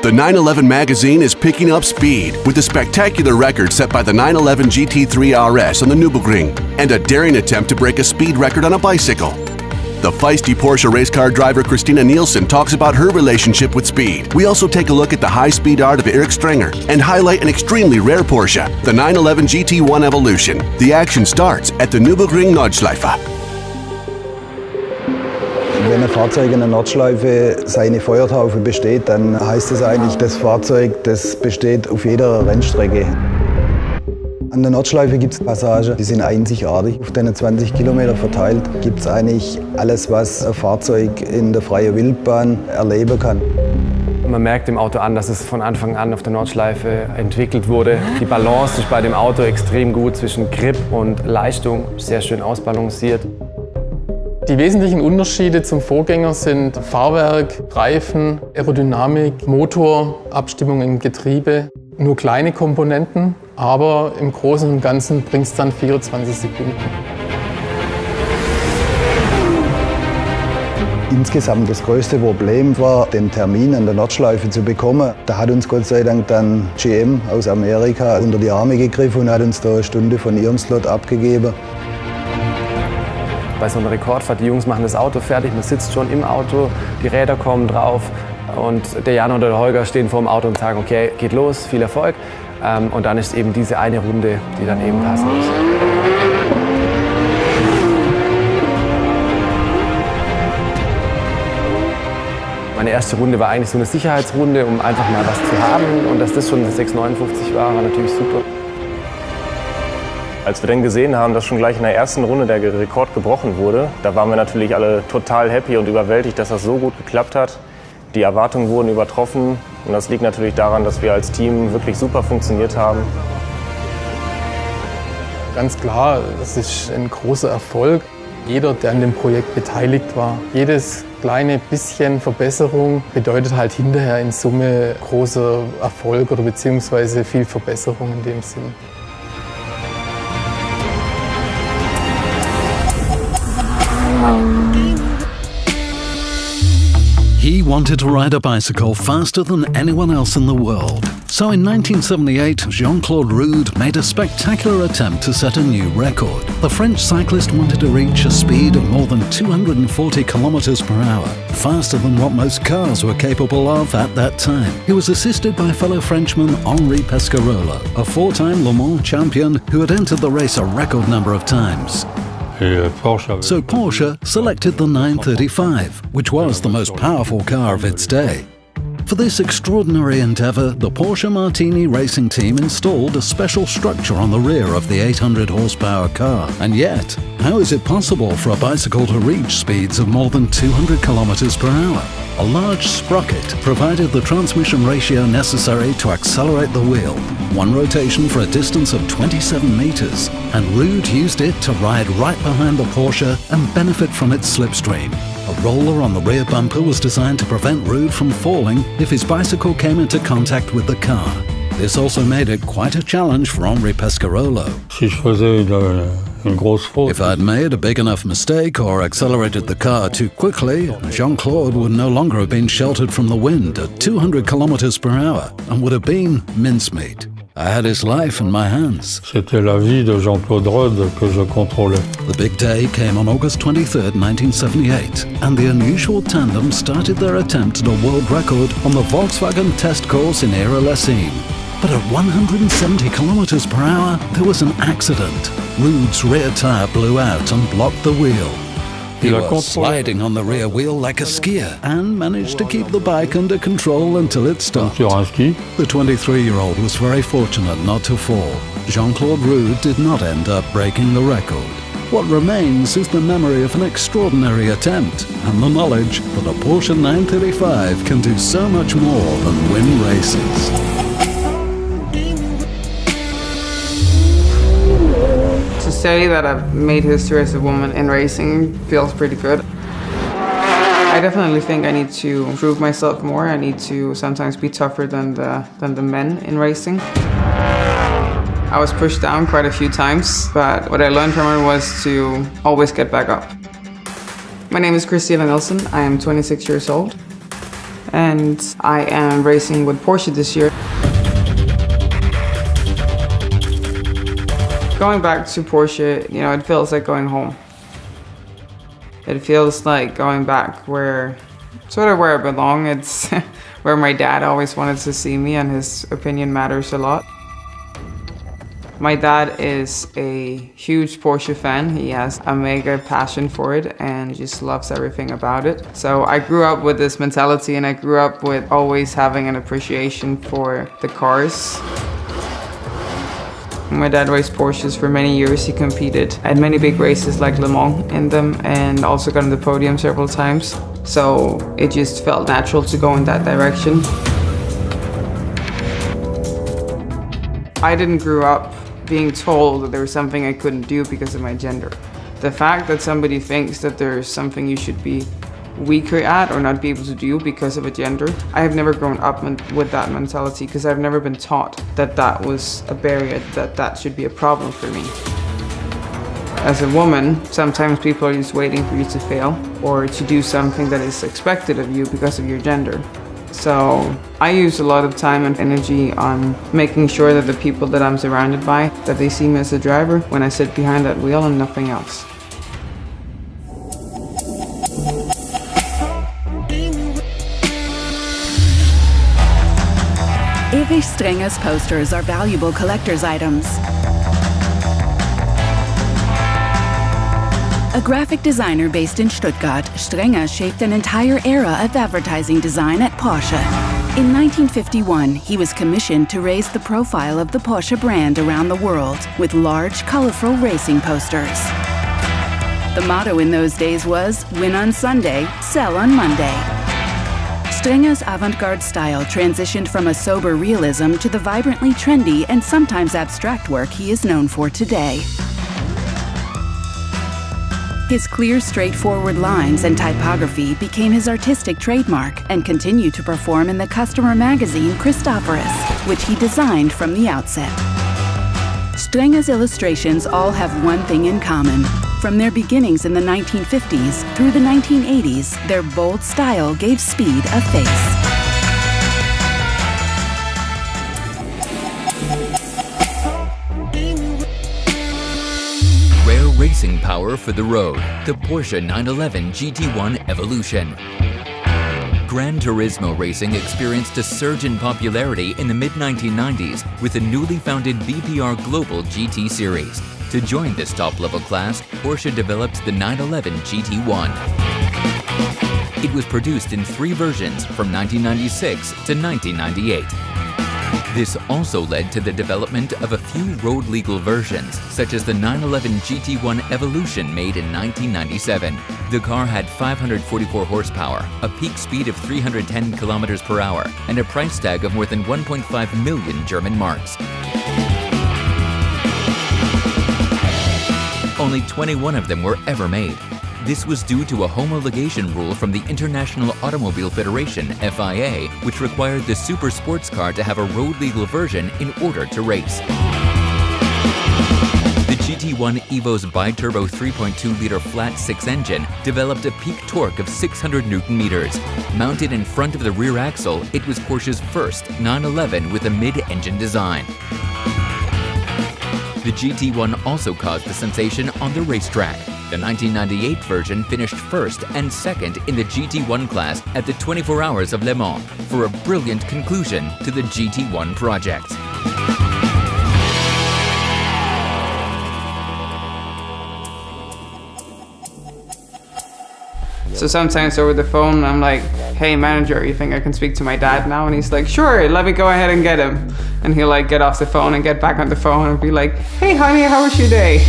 The 911 magazine is picking up speed with a spectacular record set by the 911 GT3 RS on the Nürburgring and a daring attempt to break a speed record on a bicycle. The feisty Porsche race car driver Christina Nielsen talks about her relationship with speed. We also take a look at the high-speed art of Eric Strenger and highlight an extremely rare Porsche, the 911 GT1 Evolution. The action starts at the Nürburgring Nordschleife. Wenn ein Fahrzeug in der Nordschleife seine Feuertaufe besteht, dann heißt es eigentlich, das Fahrzeug das besteht auf jeder Rennstrecke. An der Nordschleife gibt es Passagen, die sind einzigartig. Auf den 20 Kilometer verteilt gibt es eigentlich alles, was ein Fahrzeug in der freien Wildbahn erleben kann. Man merkt dem Auto an, dass es von Anfang an auf der Nordschleife entwickelt wurde. Die Balance ist bei dem Auto extrem gut zwischen Grip und Leistung, sehr schön ausbalanciert. Die wesentlichen Unterschiede zum Vorgänger sind Fahrwerk, Reifen, Aerodynamik, Motor, Abstimmung im Getriebe. Nur kleine Komponenten, aber im Großen und Ganzen bringt es dann 24 Sekunden. Insgesamt das größte Problem war, den Termin an der Nordschleife zu bekommen. Da hat uns Gott sei Dank dann GM aus Amerika unter die Arme gegriffen und hat uns da eine Stunde von ihrem Slot abgegeben. Bei so einer Rekordfahrt, die Jungs machen das Auto fertig, man sitzt schon im Auto, die Räder kommen drauf und der Jan oder der Holger stehen vor dem Auto und sagen, okay, geht los, viel Erfolg. Und dann ist eben diese eine Runde, die dann eben passen muss. Meine erste Runde war eigentlich so eine Sicherheitsrunde, um einfach mal was zu haben. Und dass das schon eine 6,59 war natürlich super. Als wir dann gesehen haben, dass schon gleich in der ersten Runde der Rekord gebrochen wurde, da waren wir natürlich alle total happy und überwältigt, dass das so gut geklappt hat. Die Erwartungen wurden übertroffen und das liegt natürlich daran, dass wir als Team wirklich super funktioniert haben. Ganz klar, es ist ein großer Erfolg. Jeder, der an dem Projekt beteiligt war, jedes kleine bisschen Verbesserung bedeutet halt hinterher in Summe großer Erfolg oder beziehungsweise viel Verbesserung in dem Sinn. He wanted to ride a bicycle faster than anyone else in the world. So in 1978, Jean-Claude Rude made a spectacular attempt to set a new record. The French cyclist wanted to reach a speed of more than 240 kilometers per hour, faster than what most cars were capable of at that time. He was assisted by fellow Frenchman Henri Pescarolo, a four-time Le Mans champion who had entered the race a record number of times. So Porsche selected the 935, which was the most powerful car of its day. For this extraordinary endeavour, the Porsche Martini racing team installed a special structure on the rear of the 800 horsepower car. And yet, how is it possible for a bicycle to reach speeds of more than 200 kilometers per hour? A large sprocket provided the transmission ratio necessary to accelerate the wheel, one rotation for a distance of 27 meters, and Rude used it to ride right behind the Porsche and benefit from its slipstream. A roller on the rear bumper was designed to prevent Rude from falling if his bicycle came into contact with the car. This also made it quite a challenge for Henri Pescarolo. If I'd made a big enough mistake or accelerated the car too quickly, Jean-Claude would no longer have been sheltered from the wind at 200 kilometers per hour and would have been mincemeat. I had his life in my hands. C'était la vie de Jean-Claude Rude que je contrôlais. The big day came on August 23, 1978, and the unusual tandem started their attempt at a world record on the Volkswagen test course in Ira-Lessine. But at 170 kilometers per hour, there was an accident. Rude's rear tire blew out and blocked the wheel. He was sliding on the rear wheel like a skier and managed to keep the bike under control until it stopped. The 23-year-old was very fortunate not to fall. Jean-Claude Rude did not end up breaking the record. What remains is the memory of an extraordinary attempt and the knowledge that a Porsche 935 can do so much more than win races. To say that I've made history as a woman in racing feels pretty good. I definitely think I need to prove myself more. I need to sometimes be tougher than the men in racing. I was pushed down quite a few times, but what I learned from it was to always get back up. My name is Christina Nielsen. I am 26 years old. and I am racing with Porsche this year. Going back to Porsche, it feels like going home. It feels like going back where I belong. It's where my dad always wanted to see me, and his opinion matters a lot. My dad is a huge Porsche fan. He has a mega passion for it and just loves everything about it. So I grew up with this mentality, and I grew up with always having an appreciation for the cars. My dad raced Porsches for many years. He competed at many big races like Le Mans in them, and also got on the podium several times. So it just felt natural to go in that direction. I didn't grow up being told that there was something I couldn't do because of my gender. The fact that somebody thinks that there's something you should be weaker at or not be able to do because of a gender, I have never grown up with that mentality, because I've never been taught that that was a barrier, that should be a problem for me. As a woman, sometimes people are just waiting for you to fail or to do something that is expected of you because of your gender. So I use a lot of time and energy on making sure that the people that I'm surrounded by, that they see me as a driver when I sit behind that wheel and nothing else. Erich Strenger's posters are valuable collector's items. A graphic designer based in Stuttgart, Strenger shaped an entire era of advertising design at Porsche. In 1951, he was commissioned to raise the profile of the Porsche brand around the world with large, colorful racing posters. The motto in those days was, "Win on Sunday, sell on Monday." Strenger's avant-garde style transitioned from a sober realism to the vibrantly trendy and sometimes abstract work he is known for today. His clear, straightforward lines and typography became his artistic trademark and continued to perform in the customer magazine Christophorus, which he designed from the outset. Strenger's illustrations all have one thing in common. From their beginnings in the 1950s through the 1980s, their bold style gave speed a face. Rare racing power for the road, the Porsche 911 GT1 Evolution. Gran Turismo racing experienced a surge in popularity in the mid-1990s with the newly founded BPR Global GT Series. To join this top-level class, Porsche developed the 911 GT1. It was produced in 3 versions from 1996 to 1998. This also led to the development of a few road-legal versions, such as the 911 GT1 Evolution made in 1997. The car had 544 horsepower, a peak speed of 310 kilometers per hour, and a price tag of more than 1.5 million German marks. Only 21 of them were ever made. This was due to a homologation rule from the International Automobile Federation, FIA, which required the super sports car to have a road-legal version in order to race. The GT1 Evo's bi-turbo 3.2-liter flat-six engine developed a peak torque of 600 Newton-meters. Mounted in front of the rear axle, it was Porsche's first 911 with a mid-engine design. The GT1 also caused a sensation on the racetrack. The 1998 version finished first and second in the GT1 class at the 24 Hours of Le Mans for a brilliant conclusion to the GT1 project. So sometimes over the phone, I'm like, "Hey manager, you think I can speak to my dad now?" And he's like, "Sure, let me go ahead and get him." And he'll like get off the phone and get back on the phone and be like, "Hey honey, how was your day?"